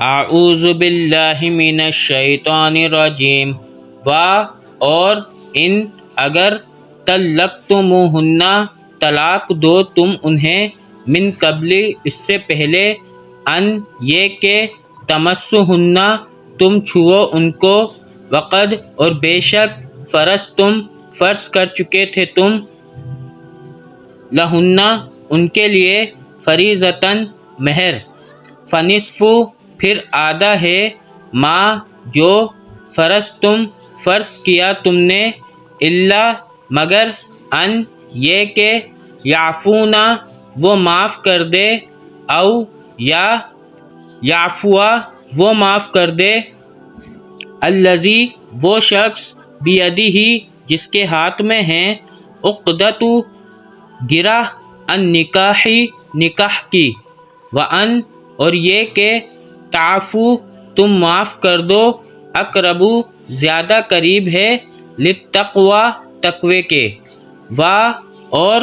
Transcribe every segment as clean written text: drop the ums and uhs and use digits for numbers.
اعوذ باللہ من الشیطان الرجیم، اور ان اگر طلقتموہن طلاق دو تم انہیں، من قبل اس سے پہلے، ان یہ کہ تمسہن تم چھو ان کو، وقد اور بے شک فرضتم فرض کر چکے تھے تم، لہن ان کے لیے، فریضۃً مہر، فنصف پھر آدھا ہے، ما جو فرضتم فرض کیا تم نے، الا مگر، ان یہ کہ یعفونا وہ معاف کر دے، او یا یعفوا وہ معاف کر دے، الذی وہ شخص، بیدہ جس کے ہاتھ میں ہیں، عقدۃ گرہ، النکاح نکاح کی، وان اور یہ کہ تعفو تم معاف کر دو، اقرب زیادہ قریب ہے، للتقوی تقوی کے، اور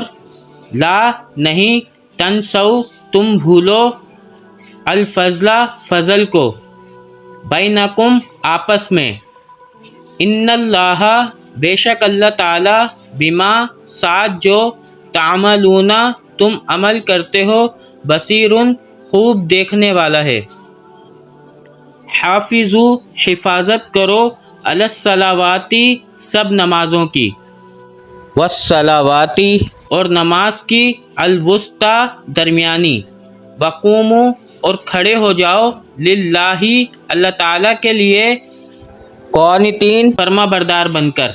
لا نہیں، تنسوا تم بھولو، الفضل فضل کو، بینکم آپس میں، ان اللہ بے شک اللہ تعالی، بما ساتھ جو، تعملون تم عمل کرتے ہو، بصیر خوب دیکھنے والا ہے۔ حافظو حفاظت کرو، علی الصلوات سب نمازوں کی، والصلوات اور نماز کی، الوسطی درمیانی، وقوموا اور کھڑے ہو جاؤ، للہ اللہ تعالیٰ کے لیے، قانتین فرما بردار بن کر۔